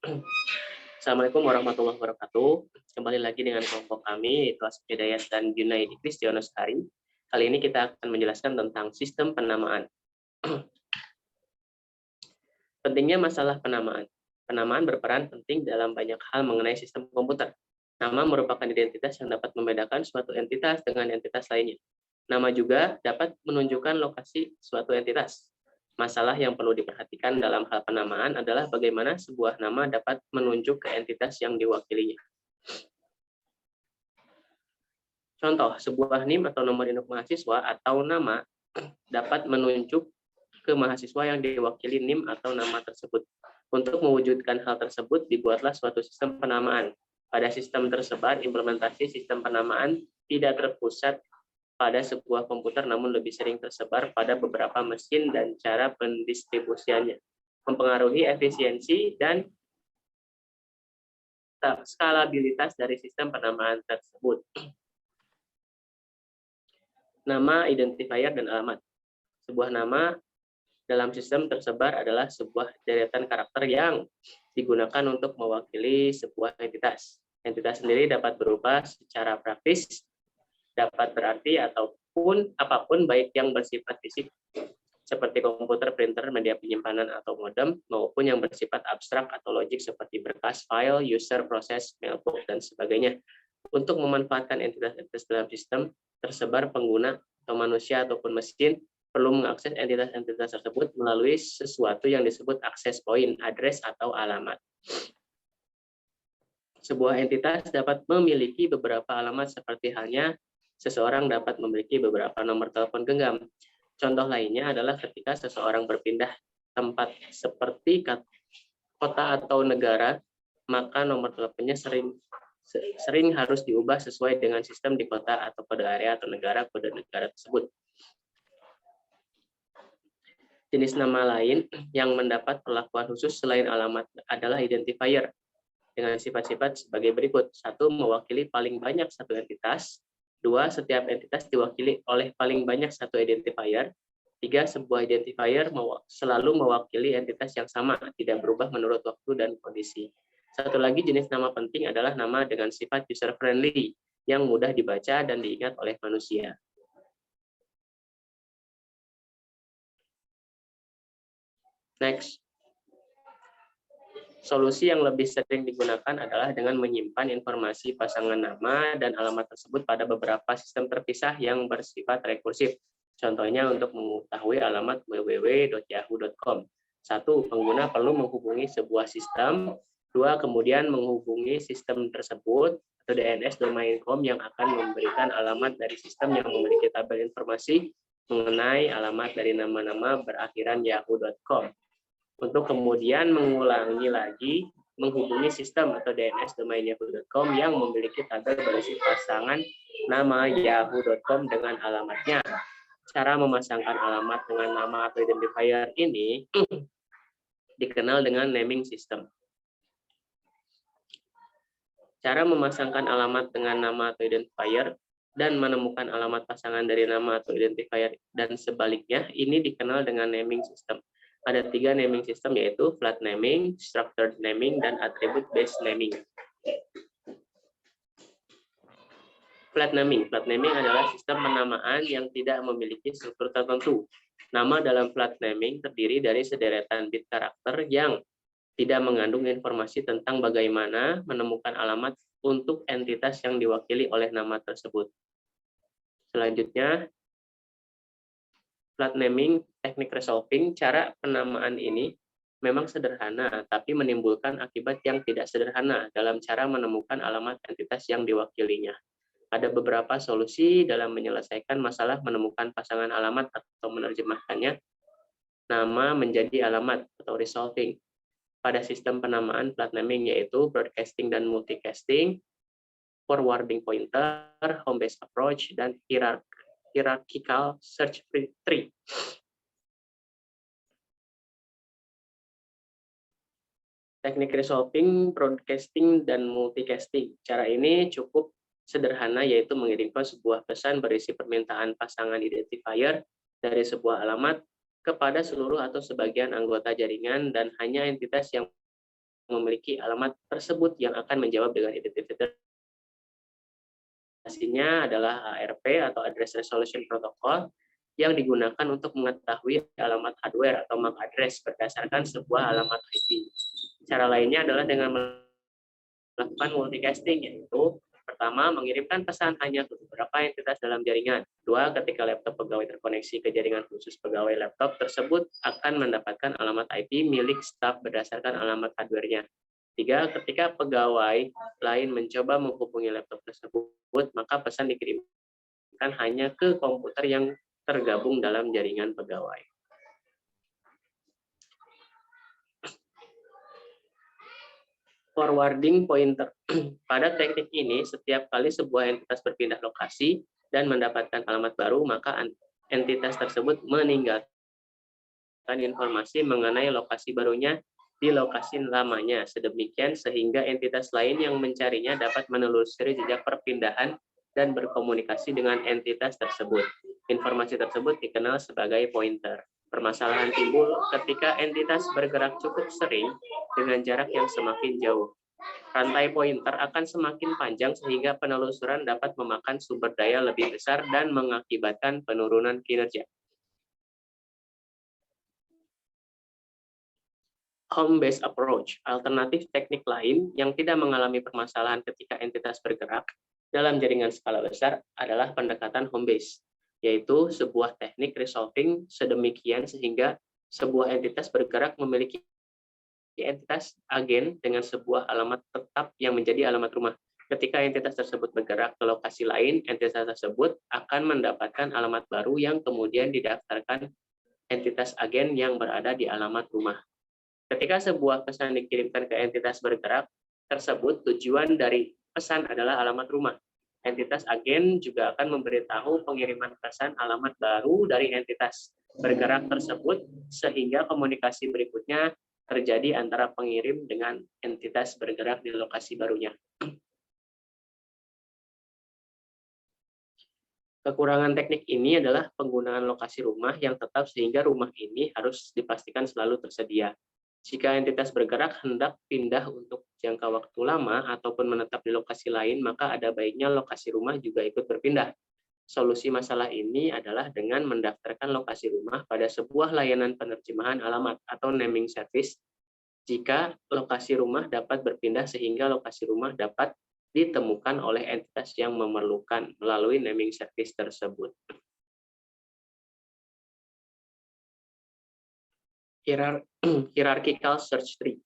Assalamualaikum warahmatullahi wabarakatuh. Kembali lagi dengan kelompok kami, kelas Hidayat dan Junaidi Kristiono Hari. Kali ini kita akan menjelaskan tentang sistem penamaan. Pentingnya masalah penamaan. Penamaan berperan penting dalam banyak hal mengenai sistem komputer. Nama merupakan identitas yang dapat membedakan suatu entitas dengan entitas lainnya. Nama juga dapat menunjukkan lokasi suatu entitas. Masalah yang perlu diperhatikan dalam hal penamaan adalah bagaimana sebuah nama dapat menunjuk ke entitas yang diwakilinya. Contoh, sebuah NIM atau nomor induk mahasiswa atau nama dapat menunjuk ke mahasiswa yang diwakili NIM atau nama tersebut. Untuk mewujudkan hal tersebut, dibuatlah suatu sistem penamaan. Pada sistem tersebar, implementasi sistem penamaan tidak terpusat pada sebuah komputer, namun lebih sering tersebar pada beberapa mesin dan cara pendistribusiannya, mempengaruhi efisiensi dan skalabilitas dari sistem penamaan tersebut. Nama, identifier, dan alamat. Sebuah nama dalam sistem tersebar adalah sebuah deretan karakter yang digunakan untuk mewakili sebuah entitas. Entitas sendiri dapat berubah secara praktis, dapat berarti ataupun apapun, baik yang bersifat fisik seperti komputer, printer, media penyimpanan atau modem, maupun yang bersifat abstrak atau logik seperti berkas, file, user, proses, mailbox, dan sebagainya. Untuk memanfaatkan entitas-entitas dalam sistem tersebar, pengguna atau manusia ataupun mesin perlu mengakses entitas-entitas tersebut melalui sesuatu yang disebut access point, address, atau alamat. Sebuah entitas dapat memiliki beberapa alamat seperti halnya seseorang dapat memiliki beberapa nomor telepon genggam. Contoh lainnya adalah ketika seseorang berpindah tempat seperti kota atau negara, maka nomor teleponnya sering harus diubah sesuai dengan sistem di kota atau kode area atau kode negara tersebut. Jenis nama lain yang mendapat perlakuan khusus selain alamat adalah identifier dengan sifat-sifat sebagai berikut. 1. Mewakili paling banyak satu entitas. 2. Setiap entitas diwakili oleh paling banyak satu identifier. 3. Sebuah identifier selalu mewakili entitas yang sama, tidak berubah menurut waktu dan kondisi. Satu lagi jenis nama penting adalah nama dengan sifat user-friendly, yang mudah dibaca dan diingat oleh manusia. Next. Solusi yang lebih sering digunakan adalah dengan menyimpan informasi pasangan nama dan alamat tersebut pada beberapa sistem terpisah yang bersifat rekursif. Contohnya untuk mengetahui alamat www.yahoo.com. 1. Pengguna perlu menghubungi sebuah sistem. 2. Kemudian menghubungi sistem tersebut atau DNS domain.com yang akan memberikan alamat dari sistem yang memiliki tabel informasi mengenai alamat dari nama-nama berakhiran yahoo.com. Untuk kemudian mengulangi lagi menghubungi sistem atau DNS domain yahoo.com yang memiliki tabel berisi pasangan nama yahoo.com dengan alamatnya. Cara memasangkan alamat dengan nama atau identifier ini dikenal dengan naming system. Cara memasangkan alamat dengan nama atau identifier dan menemukan alamat pasangan dari nama atau identifier dan sebaliknya ini dikenal dengan naming system. Ada 3 naming system, yaitu flat naming, structured naming, dan attribute based naming. Flat naming adalah sistem penamaan yang tidak memiliki struktur tertentu. Nama dalam flat naming terdiri dari sederetan bit karakter yang tidak mengandung informasi tentang bagaimana menemukan alamat untuk entitas yang diwakili oleh nama tersebut. Selanjutnya, flat naming, teknik resolving. Cara penamaan ini memang sederhana, tapi menimbulkan akibat yang tidak sederhana dalam cara menemukan alamat entitas yang diwakilinya. Ada beberapa solusi dalam menyelesaikan masalah menemukan pasangan alamat atau menerjemahkannya nama menjadi alamat atau resolving. Pada sistem penamaan flat naming yaitu broadcasting dan multicasting, forwarding pointer, home based approach, dan hierarchical search tree. Teknik resolving, broadcasting, dan multicasting. Cara ini cukup sederhana, yaitu mengirimkan sebuah pesan berisi permintaan pasangan identifier dari sebuah alamat kepada seluruh atau sebagian anggota jaringan dan hanya entitas yang memiliki alamat tersebut yang akan menjawab dengan identifikasinya adalah ARP atau Address Resolution Protocol yang digunakan untuk mengetahui alamat hardware atau MAC address berdasarkan sebuah alamat IP. Cara lainnya adalah dengan melakukan multicasting, yaitu pertama, mengirimkan pesan hanya ke beberapa entitas dalam jaringan. Dua, ketika laptop pegawai terkoneksi ke jaringan khusus pegawai laptop tersebut akan mendapatkan alamat IP milik staf berdasarkan alamat hardware-nya. Tiga, ketika pegawai lain mencoba menghubungi laptop tersebut, maka pesan dikirimkan hanya ke komputer yang tergabung dalam jaringan pegawai. Forwarding pointer. Pada teknik ini, setiap kali sebuah entitas berpindah lokasi dan mendapatkan alamat baru, maka entitas tersebut meninggalkan informasi mengenai lokasi barunya di lokasi lamanya, sedemikian sehingga entitas lain yang mencarinya dapat menelusuri jejak perpindahan dan berkomunikasi dengan entitas tersebut. Informasi tersebut dikenal sebagai pointer. Permasalahan timbul ketika entitas bergerak cukup sering dengan jarak yang semakin jauh. Rantai pointer akan semakin panjang sehingga penelusuran dapat memakan sumber daya lebih besar dan mengakibatkan penurunan kinerja. Home-based approach, alternatif teknik lain yang tidak mengalami permasalahan ketika entitas bergerak dalam jaringan skala besar adalah pendekatan home-based, yaitu sebuah teknik resolving sedemikian sehingga sebuah entitas bergerak memiliki entitas agen dengan sebuah alamat tetap yang menjadi alamat rumah. Ketika entitas tersebut bergerak ke lokasi lain, entitas tersebut akan mendapatkan alamat baru yang kemudian didaftarkan entitas agen yang berada di alamat rumah. Ketika sebuah pesan dikirimkan ke entitas bergerak tersebut, tujuan dari pesan adalah alamat rumah. Entitas agen juga akan memberitahu pengiriman pesan alamat baru dari entitas bergerak tersebut, sehingga komunikasi berikutnya terjadi antara pengirim dengan entitas bergerak di lokasi barunya. Kekurangan teknik ini adalah penggunaan lokasi rumah yang tetap sehingga rumah ini harus dipastikan selalu tersedia. Jika entitas bergerak hendak pindah untuk jangka waktu lama ataupun menetap di lokasi lain, maka ada baiknya lokasi rumah juga ikut berpindah. Solusi masalah ini adalah dengan mendaftarkan lokasi rumah pada sebuah layanan penerjemahan alamat atau naming service. Jika lokasi rumah dapat berpindah sehingga lokasi rumah dapat ditemukan oleh entitas yang memerlukan melalui naming service tersebut. Hierarchical search tree.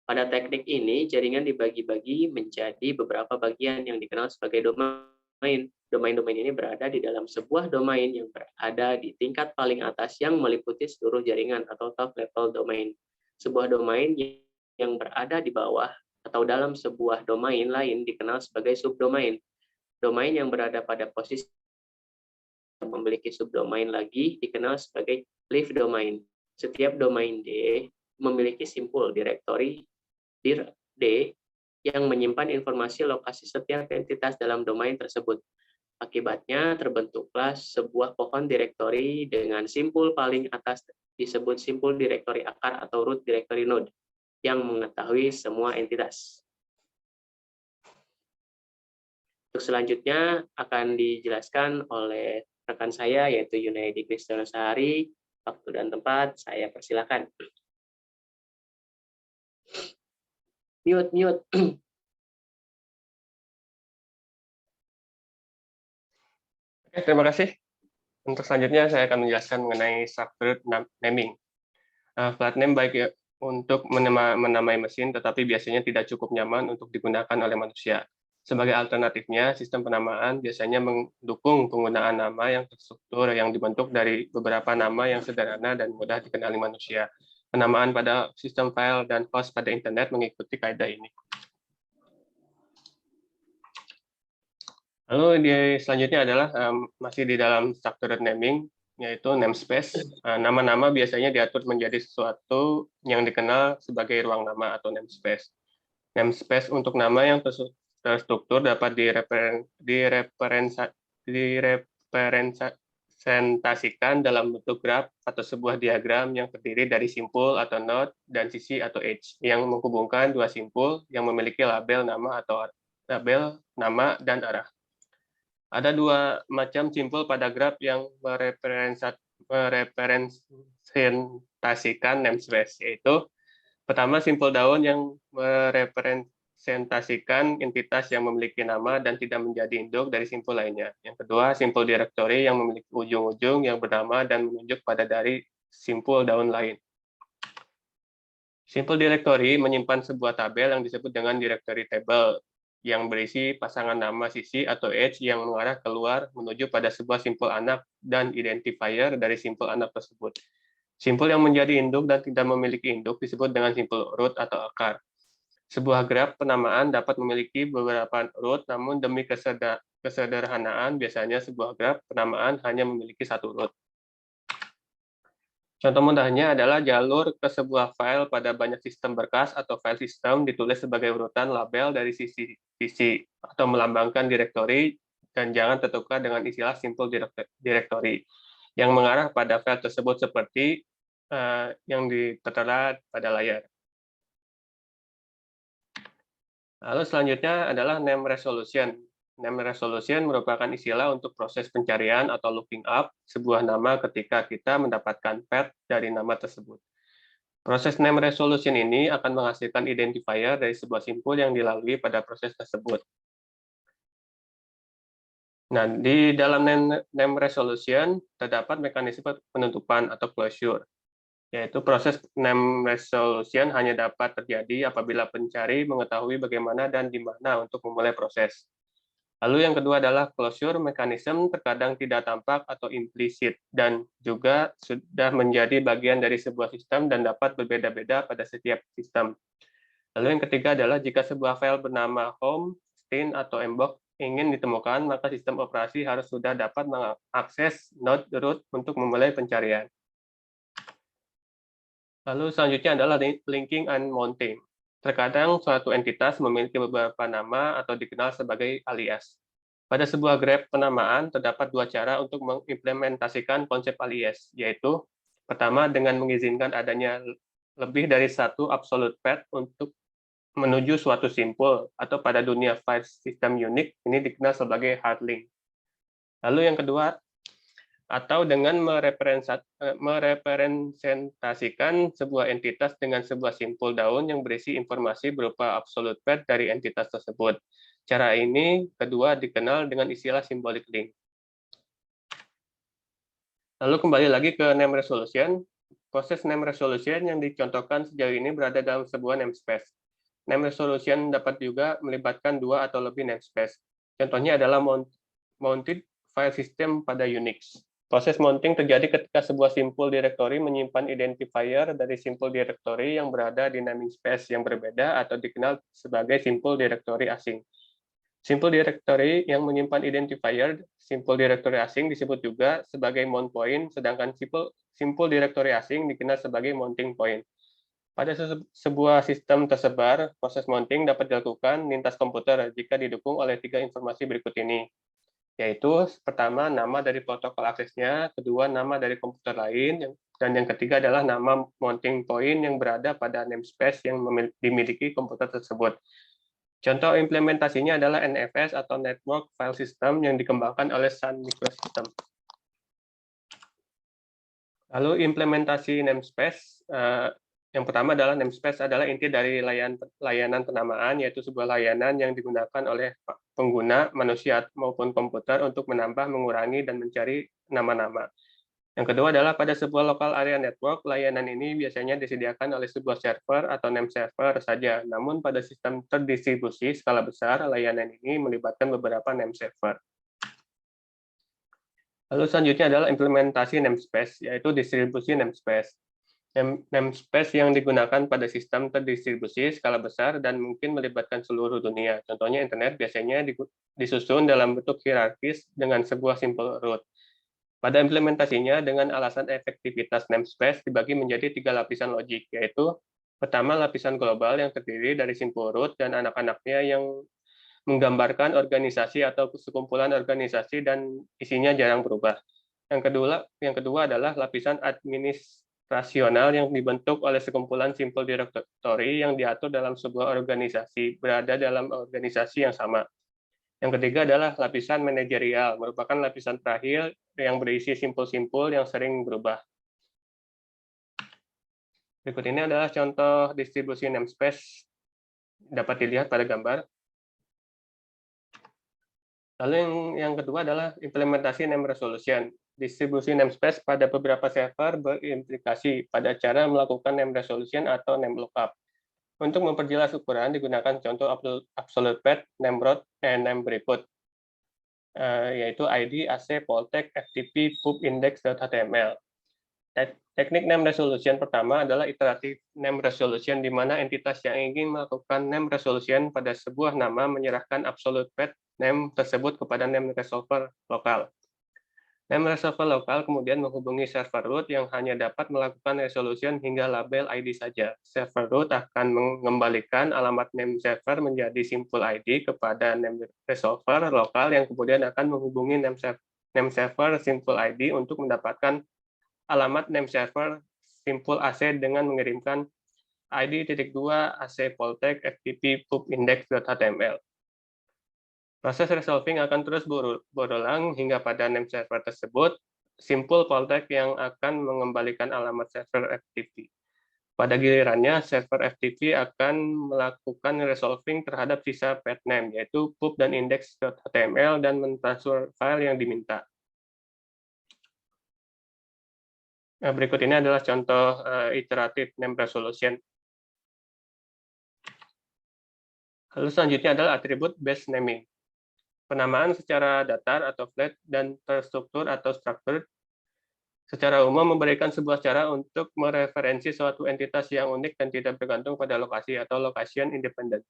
Pada teknik ini, jaringan dibagi-bagi menjadi beberapa bagian yang dikenal sebagai domain. Domain-domain ini berada di dalam sebuah domain yang berada di tingkat paling atas yang meliputi seluruh jaringan atau top level domain. Sebuah domain yang berada di bawah atau dalam sebuah domain lain dikenal sebagai subdomain. Domain yang berada pada posisi memiliki subdomain lagi dikenal sebagai leaf domain. Setiap domain D memiliki simpul direktori dir D yang menyimpan informasi lokasi setiap entitas dalam domain tersebut. Akibatnya terbentuklah sebuah pohon direktori dengan simpul paling atas disebut simpul direktori akar atau root directory node yang mengetahui semua entitas. Untuk selanjutnya akan dijelaskan oleh rekan saya yaitu Yunaidi Kristianusari. Waktu dan tempat saya persilakan. Mute. Oke, terima kasih. Untuk selanjutnya saya akan menjelaskan mengenai structured naming. Flat name baik ya untuk menamai mesin, tetapi biasanya tidak cukup nyaman untuk digunakan oleh manusia. Sebagai alternatifnya, sistem penamaan biasanya mendukung penggunaan nama yang terstruktur yang dibentuk dari beberapa nama yang sederhana dan mudah dikenali manusia. Penamaan pada sistem file dan host pada internet mengikuti kaidah ini. Lalu selanjutnya adalah masih di dalam structured naming, yaitu namespace. Nama-nama biasanya diatur menjadi sesuatu yang dikenal sebagai ruang nama atau namespace. Namespace untuk nama yang terstruktur dapat direferensiasikan merepresentasikan dalam bentuk graf atau sebuah diagram yang terdiri dari simpul atau node dan sisi atau edge yang menghubungkan dua simpul yang memiliki label nama atau label nama dan arah. Ada dua macam simpul pada graf yang merepresentasikan namespace, yaitu pertama simpul daun yang merepresentasikan entitas yang memiliki nama dan tidak menjadi induk dari simpul lainnya. Yang kedua, simpul directory yang memiliki ujung-ujung yang bernama dan menunjuk pada dari simpul daun lain. Simpul directory menyimpan sebuah tabel yang disebut dengan directory table yang berisi pasangan nama sisi atau edge yang mengarah keluar menuju pada sebuah simpul anak dan identifier dari simpul anak tersebut. Simpul yang menjadi induk dan tidak memiliki induk disebut dengan simpul root atau akar. Sebuah graf penamaan dapat memiliki beberapa root, namun demi kesederhanaan biasanya sebuah graf penamaan hanya memiliki satu root. Contoh mudahnya adalah jalur ke sebuah file pada banyak sistem berkas atau file sistem ditulis sebagai urutan label dari sisi atau melambangkan direktori dan jangan tertukar dengan istilah simple directory yang mengarah pada file tersebut seperti yang tertera pada layar. Lalu selanjutnya adalah name resolution. Name resolution merupakan istilah untuk proses pencarian atau looking up sebuah nama ketika kita mendapatkan path dari nama tersebut. Proses name resolution ini akan menghasilkan identifier dari sebuah simpul yang dilalui pada proses tersebut. Nah, di dalam name resolution terdapat mekanisme penutupan atau closure, yaitu proses name resolution hanya dapat terjadi apabila pencari mengetahui bagaimana dan di mana untuk memulai proses. Lalu yang kedua adalah closure mechanism terkadang tidak tampak atau implisit dan juga sudah menjadi bagian dari sebuah sistem dan dapat berbeda-beda pada setiap sistem. Lalu yang ketiga adalah jika sebuah file bernama home, stin, atau mbox ingin ditemukan, maka sistem operasi harus sudah dapat mengakses node root untuk memulai pencarian. Lalu selanjutnya adalah linking and mounting. Terkadang suatu entitas memiliki beberapa nama atau dikenal sebagai alias. Pada sebuah graf penamaan, terdapat dua cara untuk mengimplementasikan konsep alias, yaitu pertama dengan mengizinkan adanya lebih dari satu absolute path untuk menuju suatu simpul, atau pada dunia file system Unix, ini dikenal sebagai hard link. Lalu yang kedua, atau dengan merepresentasikan sebuah entitas dengan sebuah simpul daun yang berisi informasi berupa absolute path dari entitas tersebut. Cara ini kedua dikenal dengan istilah symbolic link. Lalu kembali lagi ke name resolution. Proses name resolution yang dicontohkan sejauh ini berada dalam sebuah namespace. Name resolution dapat juga melibatkan dua atau lebih namespace. Contohnya adalah mounted file system pada Unix. Proses mounting terjadi ketika sebuah simpul directory menyimpan identifier dari simpul directory yang berada di namespace yang berbeda atau dikenal sebagai simpul directory asing. Simpul directory yang menyimpan identifier simpul directory asing disebut juga sebagai mount point, sedangkan simpul directory asing dikenal sebagai mounting point. Pada sebuah sistem tersebar, proses mounting dapat dilakukan lintas komputer jika didukung oleh tiga informasi berikut ini, yaitu pertama nama dari protokol aksesnya, kedua nama dari komputer lain, dan yang ketiga adalah nama mounting point yang berada pada namespace yang dimiliki komputer tersebut. Contoh implementasinya adalah NFS atau Network File System yang dikembangkan oleh Sun Microsystems. Lalu implementasi namespace, yang pertama adalah namespace adalah inti dari layanan penamaan, yaitu sebuah layanan yang digunakan oleh pengguna, manusia maupun komputer untuk menambah, mengurangi, dan mencari nama-nama. Yang kedua adalah pada sebuah local area network, layanan ini biasanya disediakan oleh sebuah server atau name server saja. Namun pada sistem terdistribusi skala besar, layanan ini melibatkan beberapa name server. Lalu selanjutnya adalah implementasi namespace, yaitu distribusi namespace. Namespace yang digunakan pada sistem terdistribusi skala besar dan mungkin melibatkan seluruh dunia. Contohnya internet biasanya disusun dalam bentuk hierarkis dengan sebuah simple root. Pada implementasinya, dengan alasan efektivitas namespace dibagi menjadi tiga lapisan logik, yaitu pertama lapisan global yang terdiri dari simple root dan anak-anaknya yang menggambarkan organisasi atau sekumpulan organisasi dan isinya jarang berubah. Yang kedua adalah lapisan administrasional yang dibentuk oleh sekumpulan simple directory yang diatur dalam sebuah organisasi, berada dalam organisasi yang sama. Yang ketiga adalah lapisan manajerial, merupakan lapisan terakhir yang berisi simpul-simpul yang sering berubah. Berikut ini adalah contoh distribusi namespace, dapat dilihat pada gambar. Lalu yang kedua adalah implementasi name resolution. Distribusi namespace pada beberapa server berimplikasi pada cara melakukan name resolution atau name lookup. Untuk memperjelas ukuran, digunakan contoh absolute path, name route, dan name berikut, yaitu ID, AC, poltex, FTP, pub, index.html. Teknik name resolution pertama adalah iteratif name resolution, di mana entitas yang ingin melakukan name resolution pada sebuah nama menyerahkan absolute path name tersebut kepada name resolver lokal. Name resolver lokal kemudian menghubungi server root yang hanya dapat melakukan resolution hingga label ID saja. Server root akan mengembalikan alamat name server menjadi simple ID kepada name resolver lokal yang kemudian akan menghubungi name server simple ID untuk mendapatkan alamat name server simple AC dengan mengirimkan ID.2 AC poltex FTP pub index.html. Proses resolving akan terus berulang hingga pada name server tersebut simple poltex yang akan mengembalikan alamat server FTP. Pada gilirannya, server FTP akan melakukan resolving terhadap sisa path name, yaitu pub dan index.html, dan mentransfer file yang diminta. Berikut ini adalah contoh iteratif name resolution. Lalu selanjutnya adalah atribut based naming. Penamaan secara datar atau flat dan terstruktur atau structured secara umum memberikan sebuah cara untuk mereferensi suatu entitas yang unik dan tidak bergantung pada lokasi atau location independent.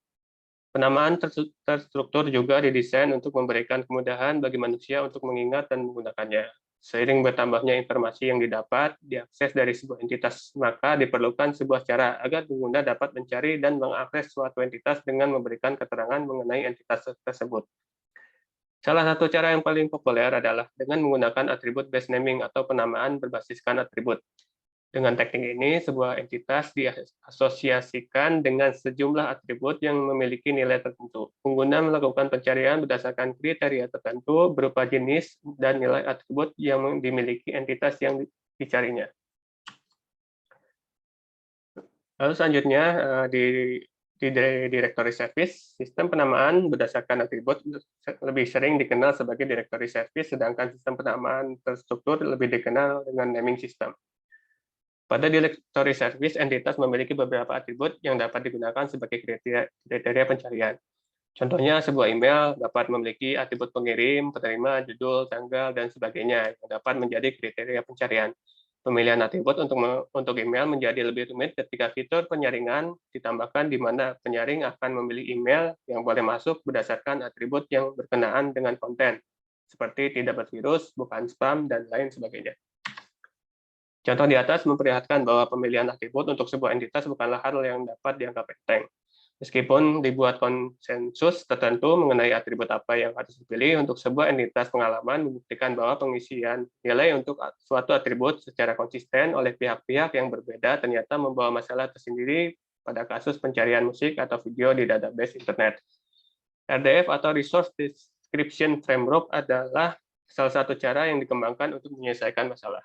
Penamaan terstruktur juga didesain untuk memberikan kemudahan bagi manusia untuk mengingat dan menggunakannya. Seiring bertambahnya informasi yang didapat, diakses dari sebuah entitas, maka diperlukan sebuah cara agar pengguna dapat mencari dan mengakses suatu entitas dengan memberikan keterangan mengenai entitas tersebut. Salah satu cara yang paling populer adalah dengan menggunakan atribut based naming atau penamaan berbasiskan atribut. Dengan teknik ini, sebuah entitas diasosiasikan dengan sejumlah atribut yang memiliki nilai tertentu. Pengguna melakukan pencarian berdasarkan kriteria tertentu berupa jenis dan nilai atribut yang dimiliki entitas yang dicarinya. Lalu selanjutnya, di directory service, sistem penamaan berdasarkan atribut lebih sering dikenal sebagai directory service, sedangkan sistem penamaan terstruktur lebih dikenal dengan naming system. Pada directory service, entitas memiliki beberapa atribut yang dapat digunakan sebagai kriteria pencarian. Contohnya, sebuah email dapat memiliki atribut pengirim, penerima, judul, tanggal, dan sebagainya yang dapat menjadi kriteria pencarian. Pemilihan atribut untuk email menjadi lebih rumit ketika fitur penyaringan ditambahkan di mana penyaring akan memilih email yang boleh masuk berdasarkan atribut yang berkenaan dengan konten, seperti tidak bervirus, bukan spam, dan lain sebagainya. Contoh di atas memperlihatkan bahwa pemilihan atribut untuk sebuah entitas bukanlah hal yang dapat dianggap enteng. Meskipun dibuat konsensus tertentu mengenai atribut apa yang harus dipilih untuk sebuah entitas, pengalaman membuktikan bahwa pengisian nilai untuk suatu atribut secara konsisten oleh pihak-pihak yang berbeda ternyata membawa masalah tersendiri pada kasus pencarian musik atau video di database internet. RDF atau Resource Description Framework adalah salah satu cara yang dikembangkan untuk menyelesaikan masalah.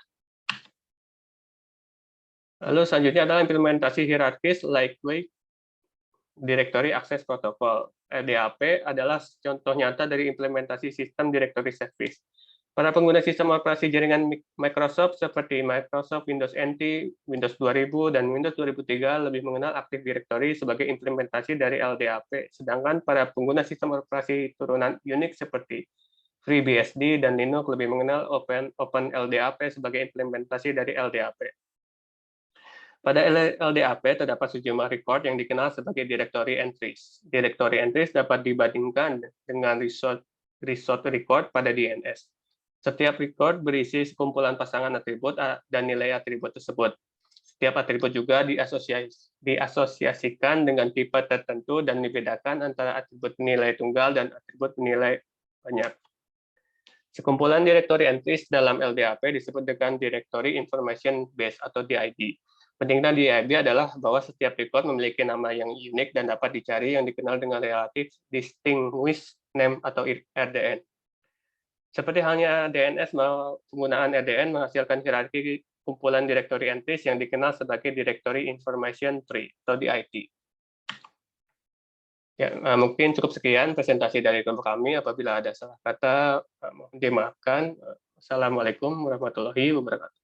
Lalu selanjutnya adalah implementasi hierarkis lightweight Directory Access Protocol. RDAP adalah contoh nyata dari implementasi sistem directory service. Para pengguna sistem operasi jaringan Microsoft seperti Microsoft Windows NT, Windows 2000, dan Windows 2003 lebih mengenal Active Directory sebagai implementasi dari LDAP, sedangkan para pengguna sistem operasi turunan Unix seperti FreeBSD dan Linux lebih mengenal OpenLDAP sebagai implementasi dari LDAP. Pada LDAP terdapat sejumlah record yang dikenal sebagai directory entries. Directory entries dapat dibandingkan dengan resort record pada DNS. Setiap record berisi sekumpulan pasangan atribut dan nilai atribut tersebut. Setiap atribut juga diasosiasikan dengan tipe tertentu dan dibedakan antara atribut nilai tunggal dan atribut nilai banyak. Sekumpulan directory entries dalam LDAP disebut dengan Directory Information Base atau DIB. Pentingnya DIB adalah bahwa setiap record memiliki nama yang unik dan dapat dicari yang dikenal dengan Relative Distinguished Name atau RDN. Seperti halnya DNS, penggunaan RDN menghasilkan hierarki kumpulan directory entries yang dikenal sebagai Directory Information Tree atau DIT. Ya, mungkin cukup sekian presentasi dari kelompok kami. Apabila ada salah kata, mohon dimaafkan. Assalamualaikum warahmatullahi wabarakatuh.